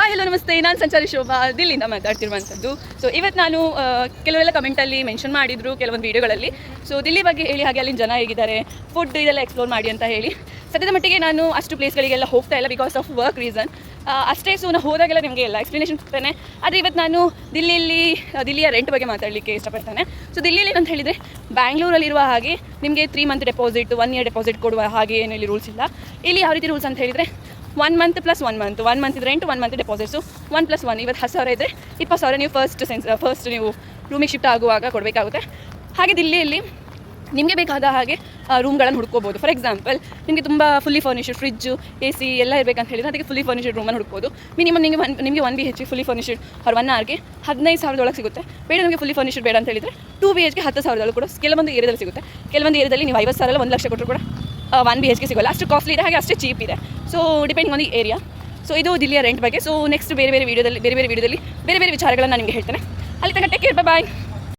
Hi hello ನಮಸ್ತೆ, ನಾನು ಸಂಚಾರಿ ಶೋಭಾ ದಿಲ್ಲಿಂದ ಮಾತಾಡ್ತಿರುವಂಥದ್ದು. ಸೊ ಇವತ್ತು ನಾನು ಕೆಲವೆಲ್ಲ ಕಮೆಂಟಲ್ಲಿ ಮೆನ್ಷನ್ ಮಾಡಿದರು ಕೆಲವೊಂದು ವೀಡಿಯೋಗಳಲ್ಲಿ. ಸೊ ದಿಲ್ಲಿ ಬಗ್ಗೆ ಹೇಳಿ, ಹಾಗೆ ಅಲ್ಲಿನ ಜನ ಹೇಗಿದ್ದಾರೆ, ಫುಡ್ ಇದೆಲ್ಲ ಎಕ್ಸ್ಪ್ಲೋರ್ ಮಾಡಿ ಅಂತ ಹೇಳಿ. ಸದ್ಯದ ಮಟ್ಟಿಗೆ ನಾನು ಅಷ್ಟು ಪ್ಲೇಸ್ಗಳಿಗೆಲ್ಲ ಹೋಗ್ತಾ ಇಲ್ಲ ಬಿಕಾಸ್ ಆಫ್ ವರ್ಕ್ ರೀಸನ್ ಅಷ್ಟೇ. ಸೊ ನಾನು ಹೋದಾಗೆಲ್ಲ ನಿಮಗೆ ಎಲ್ಲ ಎಕ್ಸ್ಪ್ಲನೇಷನ್ ಕೊಡ್ತೇನೆ. ಆದರೆ ಇವತ್ತು ನಾನು ದಿಲ್ಲಿಯ ರೆಂಟ್ ಬಗ್ಗೆ ಮಾತಾಡಲಿಕ್ಕೆ ಇಷ್ಟಪಡ್ತೇನೆ. ಸೊ ದಿಲ್ಲಿಯಲ್ಲಿ ಅಂತ ಹೇಳಿದರೆ ಬ್ಯಾಂಗ್ಳೂರಲ್ಲಿರುವ ಹಾಗೆ ನಿಮಗೆ 3 ಮಂತ್ ಡೆಪಾಸಿಟ್ 1 ಇಯರ್ ಡೆಪಾಸಿಟ್ ಕೊಡುವ ಹಾಗೆ ಏನು ಇಲ್ಲಿ ರೂಲ್ಸ್ ಇಲ್ಲ. ಇಲ್ಲಿ ಯಾವ ರೀತಿ ರೂಲ್ಸ್ ಅಂತ ಹೇಳಿದರೆ 1 month plus 1 month 1 month rent 1 month deposits 1+1 ಇವತ್ತು 10,000 ಇದ್ದರೆ 20,000 ನೀವು ಫಸ್ಟ್ ನೀವು ರೂಮಿಗೆ ಶಿಫ್ಟ್ ಆಗುವಾಗ ಕೊಡಬೇಕಾಗುತ್ತೆ. ಹಾಗೆ ದಿಲ್ಲಿಯಲ್ಲಿ ನಿಮಗೆ ಬೇಕಾದ ಹಾಗೆ ರೂಮ್ಗಳನ್ನು ಹುಡ್ಕೋಬೋದು. ಫಾರ್ ಎಕ್ಸಾಂಪಲ್ ನಿಮಗೆ ತುಂಬ ಫುಲ್ಲಿ ಫರ್ನಿಶ್ಡ್ ಫ್ರಿಜ್ಜು AC ಎಲ್ಲ ಇರಬೇಕಂತ ಹೇಳಿದರೆ ಅದಕ್ಕೆ ಫುಲ್ಲಿ ಫರ್ನಿಶ್ಡ್ ರೂಮನ್ನು ಹುಡ್ಕೋದು. ಮಿನಿಮಮ್ ನಿಮಗೆ 1 BHK ಫುಲ್ಲಿ ಫರ್ನಿಶ್ಡ್ ಅವ್ರ 1 ಅವರ್ಗೆ 15,000 ಒಳಗೆ ಸಿಗುತ್ತೆ. ಬೇಡ ನಿಮಗೆ ಫುಲ್ಲಿ ಫರ್ನಿಶ್ಡ್ ಬೇಡ ಅಂತ ಹೇಳಿದರೆ 2 BHK 10,000 ಕೂಡ ಕೆಲವೊಂದು ಏರಿಯಾದಲ್ಲಿ ಸಿಗುತ್ತೆ. ಕೆಲವೊಂದು ಏರಿಯಾದಲ್ಲಿ ನೀವು 50,000 1 ಲಕ್ಷ ಕೊಟ್ಟರು ಕೂಡ 1 BHK ಸಿಗೋಲ್ಲ. ಅಷ್ಟು ಕಾಸ್ಟ್ಲಿ ಇದೆ, ಹಾಗೆ ಅಷ್ಟೇ ಚೀಪ್ ಇದೆ. So depending on the area. So ಇದು ದಿಲ್ಲಿಯ ರೆಂಟ್ ಬಗ್ಗೆ. ಸೊ ನೆಕ್ಸ್ಟ್ ಬೇರೆ ವಿಡಿಯೋದಲ್ಲಿ ಬೇರೆ ವಿಚಾರಗಳನ್ನು ನಾನು ನಿಮಗೆ ಹೇಳ್ತೇನೆ. ಅಲ್ಲಿ ತನಕ ಟೇಕ್ ಕೇರ್, ಬಾಯ್.